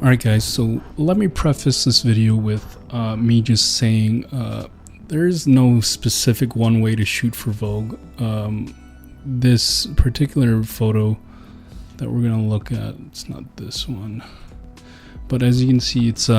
Alright guys, so let me preface this video with me just saying there is no specific one way to shoot for Vogue. This particular photo that we're going to look at, it's not this one, but as you can see it's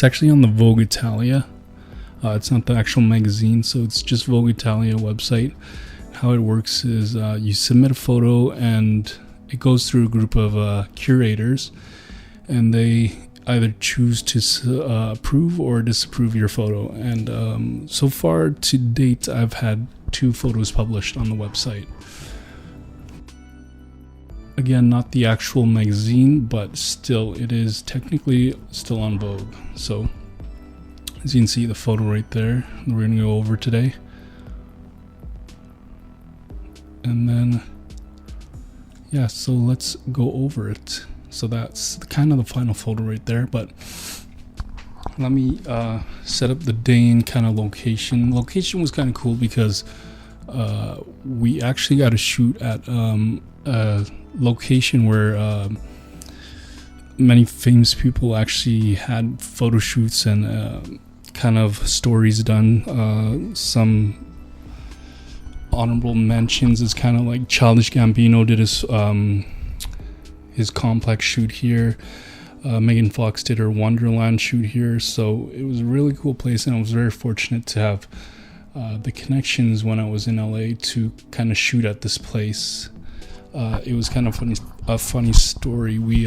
actually on the Vogue Italia. It's not the actual magazine, so it's just Vogue Italia website. How it works is you submit a photo and it goes through a group of curators, and they either choose to approve or disapprove your photo. And so far to date, I've had 2 photos published on the website. Again, not the actual magazine, but still, it is technically still on Vogue. So as you can see, the photo right there, we're going to go over today. And then, yeah, so let's go over it. So that's kind of the final photo right there, but let me set up the day and kind of location. Location was kind of cool because we actually got to shoot at a location where many famous people actually had photo shoots and kind of stories done. Some honorable mentions is kind of like Childish Gambino did his complex shoot here. Megan Fox did her Wonderland shoot here. So it was a really cool place, and I was very fortunate to have the connections when I was in LA to kind of shoot at this place. It was kind of a funny story. We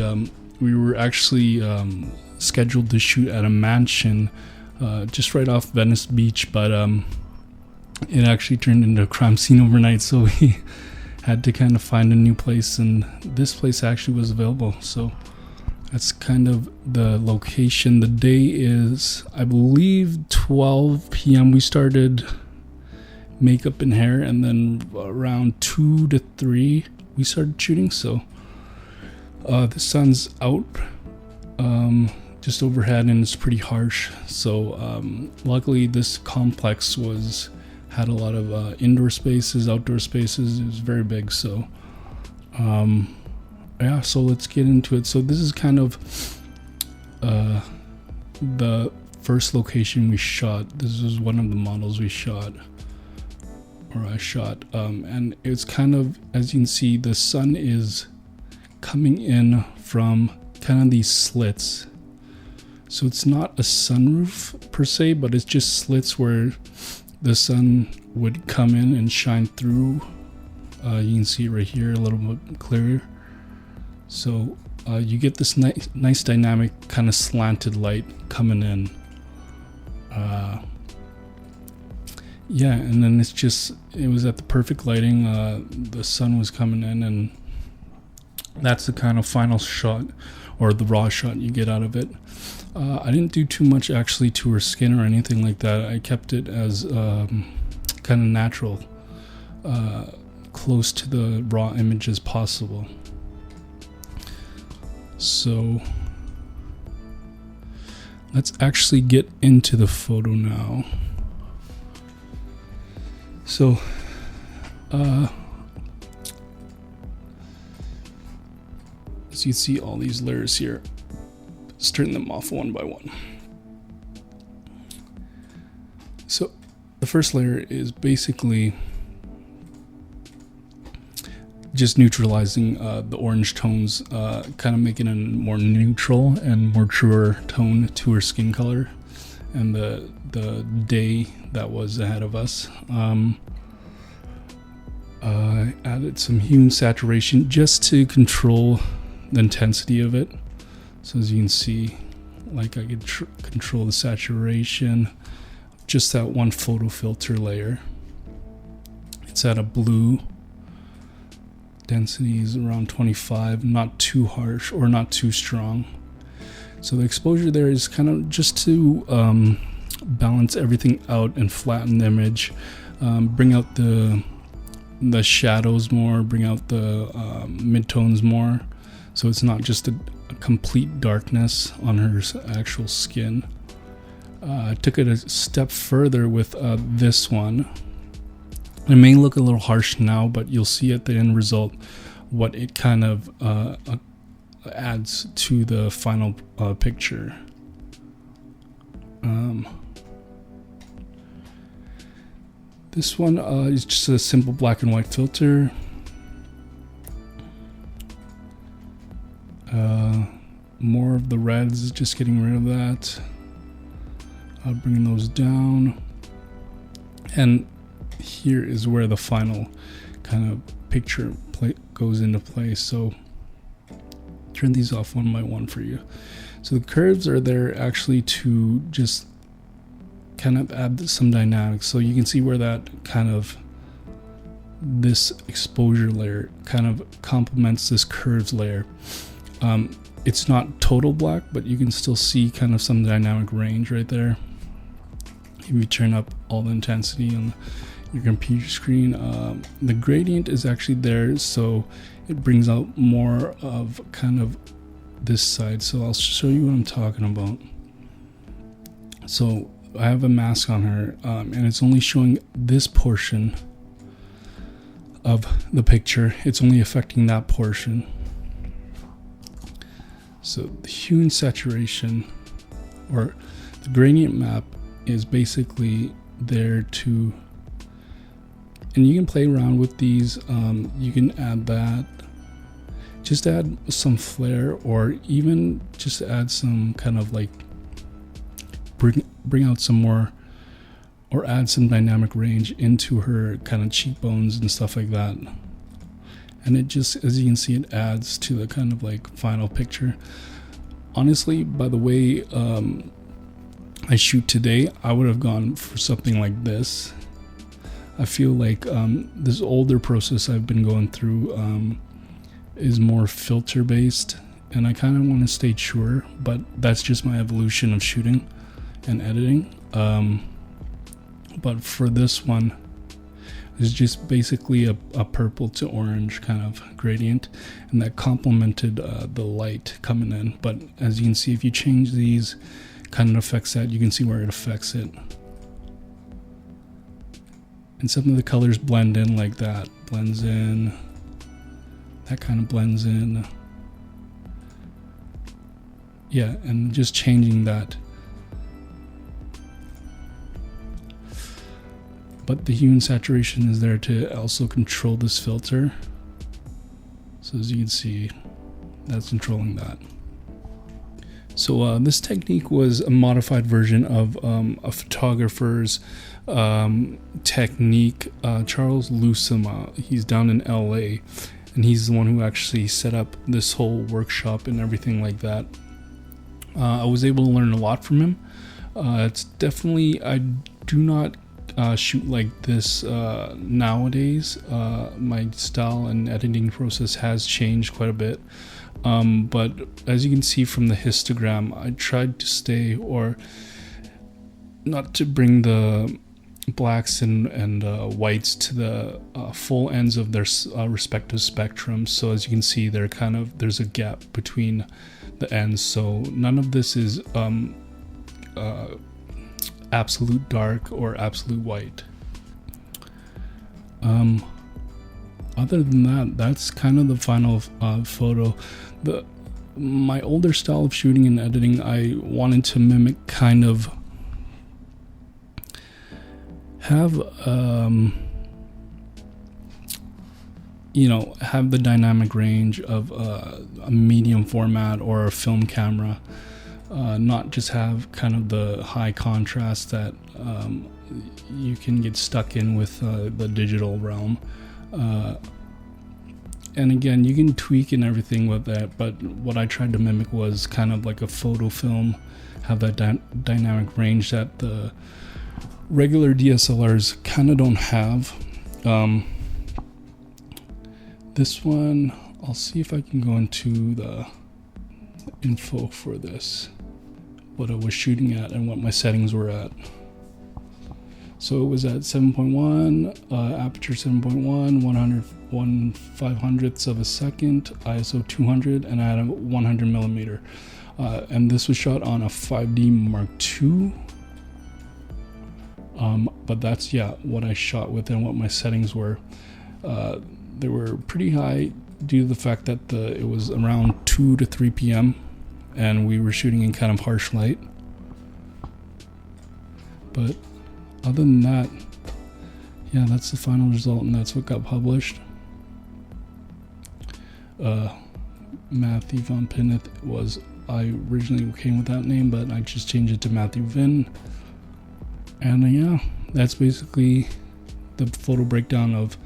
were actually scheduled to shoot at a mansion just right off Venice Beach, but it actually turned into a crime scene overnight, so we had to kind of find a new place, and this place actually was available. So that's kind of the location. The day is, I believe, 12 p.m. we started makeup and hair, and then around 2 to 3 we started shooting. So the sun's out just overhead, and it's pretty harsh. So luckily this complex had a lot of indoor spaces, outdoor spaces. It was very big. So yeah, so let's get into it. So this is kind of the first location we shot. This is one of the models we shot, or I shot, and it's kind of, as you can see, the sun is coming in from kind of these slits. So it's not a sunroof per se, but it's just slits where the sun would come in and shine through. You can see it right here a little bit clearer. So you get this nice dynamic kind of slanted light coming in. Yeah, and then it was at the perfect lighting. The sun was coming in, and that's the kind of final shot, or the raw shot you get out of it. I didn't do too much actually to her skin or anything like that. I kept it as kind of natural, close to the raw image as possible. So let's actually get into the photo now. So as you see all these layers here, let's turn them off one by one. So the first layer is basically just neutralizing the orange tones, kind of making a more neutral and more truer tone to her skin color and the day that was ahead of us. Added some hue and saturation just to control the intensity of it. So as you can see, like, I could control the saturation, just that one photo filter layer. It's at a blue. Density is around 25, not too harsh or not too strong. So the exposure there is kind of just to balance everything out and flatten the image, bring out the shadows more, bring out the midtones more, so it's not just a complete darkness on her actual skin. I took it a step further with this one. It may look a little harsh now, but you'll see at the end result what it kind of adds to the final picture. This one is just a simple black and white filter. More of the reds, just getting rid of that. Bringing those down. And here is where the final kind of picture goes into place. So turn these off one by one for you. So the curves are there actually to just kind of add some dynamics. So you can see where that kind of, this exposure layer kind of complements this curves layer. It's not total black, but you can still see kind of some dynamic range right there. If you turn up all the intensity on your computer screen, the gradient is actually there, so it brings out more of kind of this side. So I'll show you what I'm talking about. So I have a mask on her, and it's only showing this portion of the picture. It's only affecting that portion. So the hue and saturation, or the gradient map, is basically there to, and you can play around with these. You can add that, just add some flare, or even just add some kind of like bring out some more, or add some dynamic range into her kind of cheekbones and stuff like that. And it just, as you can see, it adds to the kind of like final picture. Honestly, by the way I shoot today, I would have gone for something like this. I feel like this older process I've been going through is more filter based, and I kind of want to stay sure, but that's just my evolution of shooting and editing. But for this one, it's just basically a purple to orange kind of gradient, and that complemented the light coming in. But as you can see, if you change these, kind of affects that. You can see where it affects it. And some of the colors blend in like that. Blends in. That kind of blends in. Yeah, and just changing that. But the hue and saturation is there to also control this filter. So as you can see, that's controlling that. So this technique was a modified version of a photographer's technique, Charles Lusama. He's down in LA, and he's the one who actually set up this whole workshop and everything like that. I was able to learn a lot from him. It's definitely, I do not shoot like this nowadays. My style and editing process has changed quite a bit. But as you can see from the histogram, I tried to stay, or not to bring the blacks and whites to the full ends of their respective spectrums. So as you can see, they're kind of, there's a gap between the ends. So none of this is absolute dark or absolute white. Other than that, that's kind of the final photo. My older style of shooting and editing, I wanted to mimic kind of have have the dynamic range of a medium format or a film camera, not just have kind of the high contrast that you can get stuck in with the digital realm. And again, you can tweak and everything with that, but what I tried to mimic was kind of like a photo film, have that dynamic range that the regular DSLRs kind of don't have. This one, I'll see if I can go into the info for this, what I was shooting at and what my settings were at. So it was at 7.1, aperture 7.1, 1/500th of a second, ISO 200, and I had a 100 millimeter. And this was shot on a 5D Mark II. But that's, what I shot with and what my settings were. They were pretty high, due to the fact that it was around 2 to 3 p.m. and we were shooting in kind of harsh light. But other than that, yeah, that's the final result, and that's what got published. Matthew Vin was, I originally came with that name, but I just changed it to Matthew Vin. And yeah, that's basically the photo breakdown of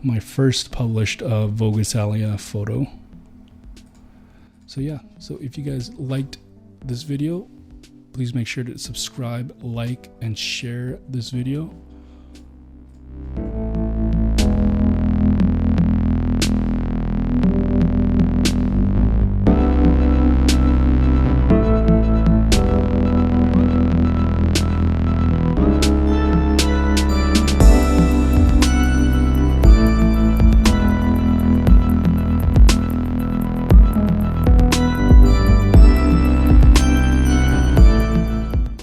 my first published Vogue Italia photo. So yeah, so if you guys liked this video, please make sure to subscribe, like, and share this video.